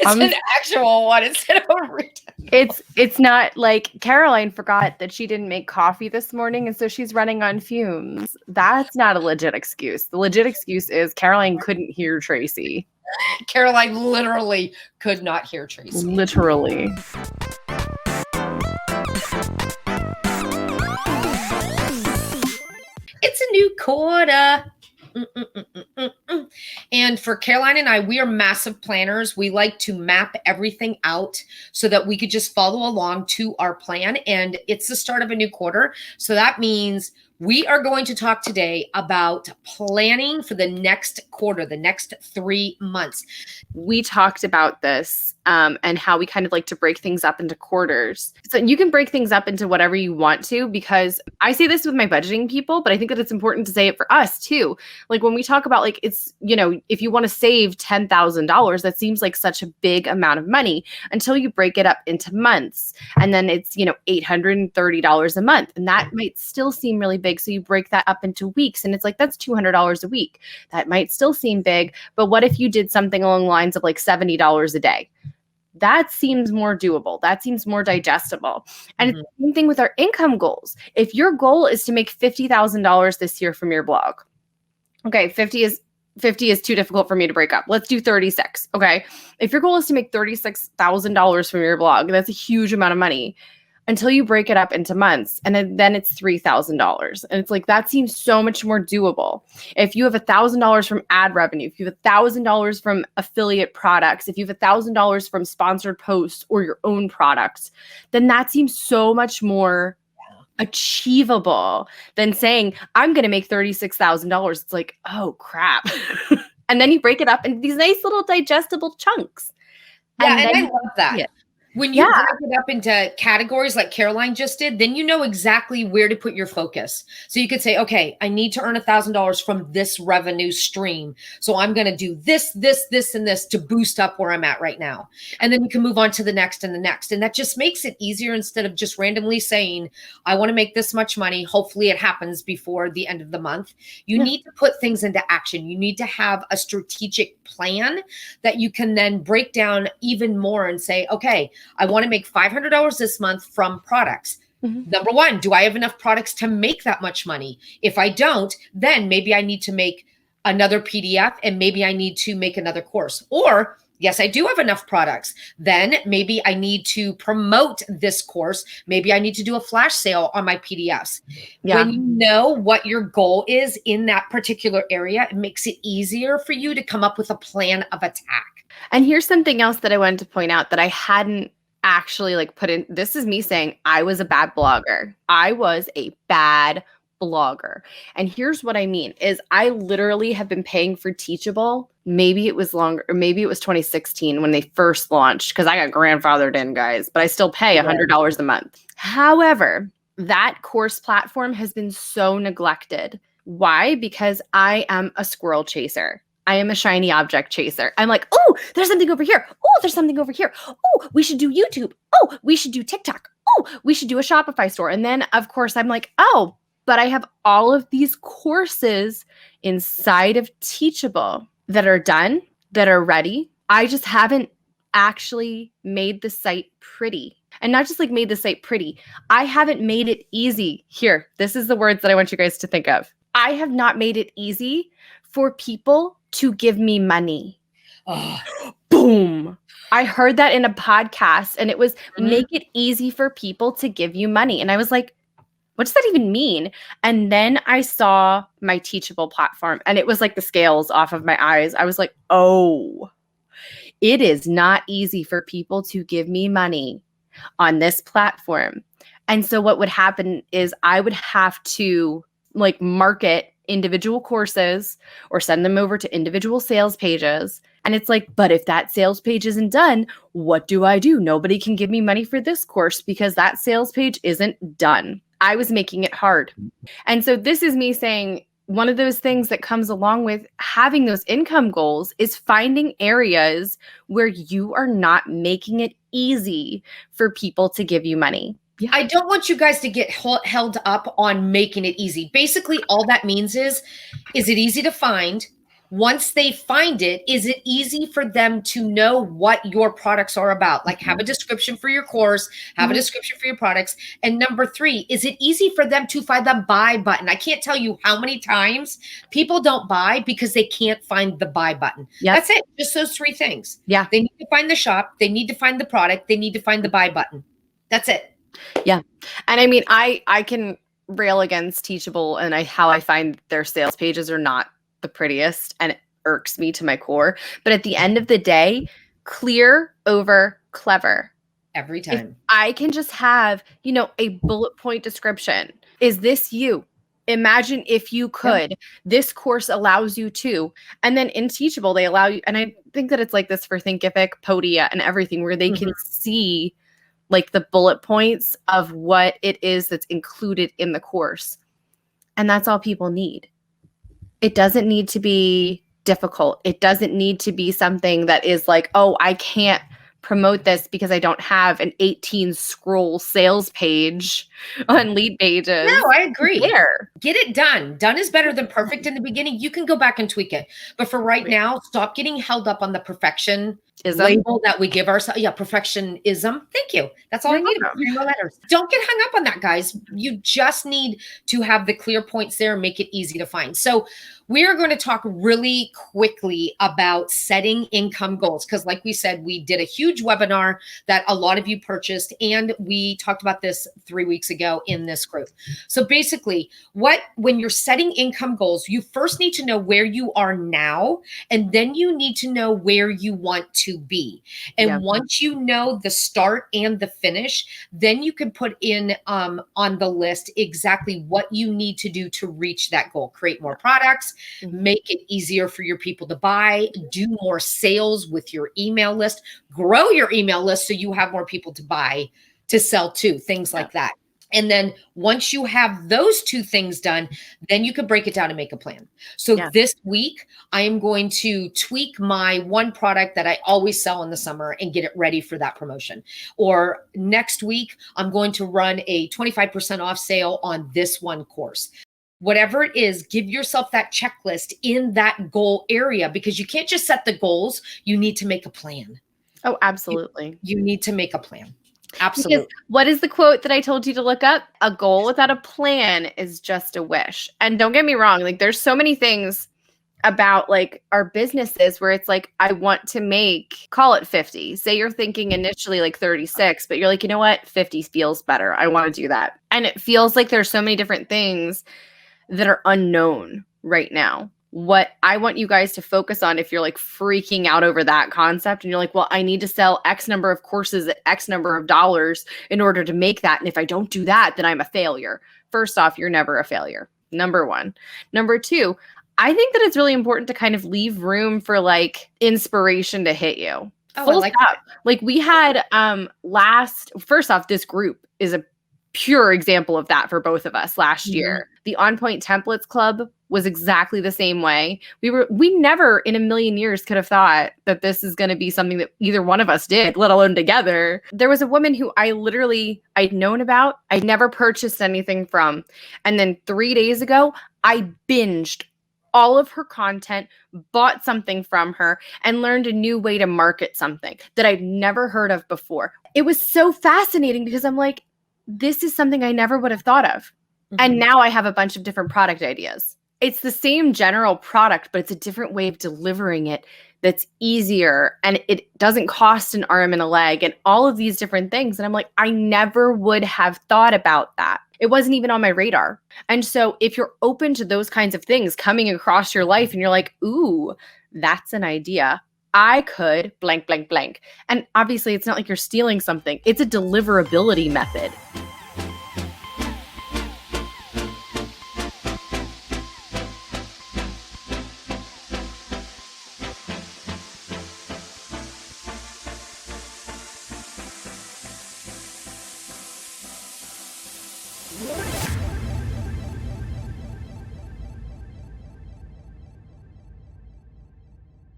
It's an actual one instead of a retail. It's not like Caroline forgot that she didn't make coffee this morning, and so she's running on fumes. That's not a legit excuse. The legit excuse is Caroline couldn't hear Tracy. Caroline literally could not hear Tracy. Literally. It's a new quarter. And for Caroline and I, we are massive planners. We like to map everything out so that we could just follow along to our plan. And it's the start of a new quarter. So that means we are going to talk today about planning for the next quarter, the next 3 months. We talked about this and how we kind of like to break things up into quarters. So you can break things up into whatever you want to, because I say this with my budgeting people, but I think that it's important to say it for us too. Like when we talk about like, it's, you know, if you want to save $10,000, that seems like such a big amount of money until you break it up into months. And then it's, you know, $830 a month. And that might still seem really big. So you break that up into weeks and it's like, that's $200 a week. That might still seem big, but what if you did something along the lines of like $70 a day? That seems more doable. That seems more digestible. And it's the same thing with our income goals. If your goal is to make $50,000 this year from your blog, okay, 50 is too difficult for me to break up. Let's do 36. Okay. If your goal is to make $36,000 from your blog, that's a huge amount of money until you break it up into months. And then it's $3,000. And it's like, that seems so much more doable. If you have $1,000 from ad revenue, if you have $1,000 from affiliate products, if you have $1,000 from sponsored posts or your own products, then that seems so much more achievable than saying, I'm going to make $36,000. It's like, oh crap. And then you break it up into these nice little digestible chunks. Yeah, and I love that. When you break it up into categories like Caroline just did, then you know exactly where to put your focus. So you could say, okay, I need to earn $1,000 from this revenue stream. So I'm going to do this, this, this, and this to boost up where I'm at right now. And then you can move on to the next and the next. And that just makes it easier instead of just randomly saying, I want to make this much money. Hopefully it happens before the end of the month. You need to put things into action. You need to have a strategic plan that you can then break down even more and say, okay, I want to make $500 this month from products. Number one, do I have enough products to make that much money? If I don't, then maybe I need to make another PDF and maybe I need to make another course. Or yes, I do have enough products. Then maybe I need to promote this course. Maybe I need to do a flash sale on my PDFs. Yeah. When you know what your goal is in that particular area, it makes it easier for you to come up with a plan of attack. And here's something else that I wanted to point out that I hadn't actually like put in. This is me saying I was a bad blogger. I was a bad blogger. And here's what I mean is I literally have been paying for Teachable. Maybe it was longer, or maybe it was 2016 when they first launched, because I got grandfathered in, guys, but I still pay $100 a month. However, that course platform has been so neglected. Why? Because I am a squirrel chaser. I am a shiny object chaser. I'm like, oh, there's something over here. Oh, there's something over here. Oh, we should do YouTube. Oh, we should do TikTok. Oh, we should do a Shopify store. And then, of course, I'm like, oh, but I have all of these courses inside of Teachable that are done, that are ready. I just haven't actually made the site pretty. And not just like made the site pretty. I haven't made it easy. Here, this is the words that I want you guys to think of. I have not made it easy for people to give me money. Oh. Boom. I heard that in a podcast and it was make it easy for people to give you money. And I was like, what does that even mean? And then I saw my Teachable platform and it was like the scales off of my eyes. I was like, oh, it is not easy for people to give me money on this platform. And so what would happen is I would have to like market individual courses or send them over to individual sales pages. And it's like, but if that sales page isn't done, what do I do? Nobody can give me money for this course because that sales page isn't done. I was making it hard. And so this is me saying one of those things that comes along with having those income goals is finding areas where you are not making it easy for people to give you money. Yeah. I don't want you guys to get held up on making it easy. Basically, all that means is it easy to find? Once they find it, is it easy for them to know what your products are about? Like have a description for your course, have a description for your products. And number 3, is it easy for them to find the buy button? I can't tell you how many times people don't buy because they can't find the buy button. That's it. Just those 3 things. Yeah. They need to find the shop. They need to find the product. They need to find the buy button. That's it. Yeah. And I mean, I can rail against Teachable and how I find their sales pages are not the prettiest, and it irks me to my core. But at the end of the day, clear over clever. Every time. If I can just have, a bullet point description. Is this you? Imagine if you could. This course allows you to. And then in Teachable, they allow you, and I think that it's like this for Thinkific, Podia, and everything, where they can see like the bullet points of what it is that's included in the course. And that's all people need. It doesn't need to be difficult. It doesn't need to be something that is like, oh, I can't promote this because I don't have an 18 scroll sales page on lead pages. No, I agree. Get it done. Done is better than perfect in the beginning. You can go back and tweak it. But for right now, stop getting held up on the perfection label that we give ourselves. Yeah, perfectionism. Thank you. That's all I need. 3 more letters. Don't get hung up on that, guys. You just need to have the clear points there and make it easy to find. So we are going to talk really quickly about setting income goals because like we said, we did a huge webinar that a lot of you purchased, and we talked about this 3 weeks ago in this group. So basically, when you're setting income goals, you first need to know where you are now, and then you need to know where you want to be. And once you know the start and the finish, then you can put in on the list exactly what you need to do to reach that goal. Create more products, make it easier for your people to buy, do more sales with your email list, grow your email list so you have more people to buy, to sell to, things like that. And then once you have those 2 things done, then you can break it down and make a plan. So this week, I am going to tweak my one product that I always sell in the summer and get it ready for that promotion. Or next week, I'm going to run a 25% off sale on this one course. Whatever it is, give yourself that checklist in that goal area because you can't just set the goals. You need to make a plan. Oh, absolutely. You need to make a plan. Absolutely. Because what is the quote that I told you to look up? A goal without a plan is just a wish. And don't get me wrong, like there's so many things about like our businesses where it's like, I want to make, call it 50. Say you're thinking initially like 36, but you're like, you know what? 50 feels better. I want to do that. And it feels like there's so many different things that are unknown right now. What I want you guys to focus on, if you're like freaking out over that concept and you're like, well, I need to sell X number of courses at X number of dollars in order to make that. And if I don't do that, then I'm a failure. First off, you're never a failure. Number 1. Number 2, I think that it's really important to kind of leave room for like inspiration to hit you. Oh, Like we had first off, this group is a pure example of that for both of us last year. The On Point Templates Club was exactly the same way. We never in a million years could have thought that this is going to be something that either one of us did, let alone together. There was a woman who I'd known about, I'd never purchased anything from. And then 3 days ago, I binged all of her content, bought something from her, and learned a new way to market something that I'd never heard of before. It was so fascinating because I'm like, this is something I never would have thought of. And now I have a bunch of different product ideas. It's the same general product, but it's a different way of delivering it that's easier and it doesn't cost an arm and a leg and all of these different things. And I'm like, I never would have thought about that. It wasn't even on my radar. And so if you're open to those kinds of things coming across your life and you're like, ooh, that's an idea. I could blank, blank, blank. And obviously it's not like you're stealing something. It's a deliverability method.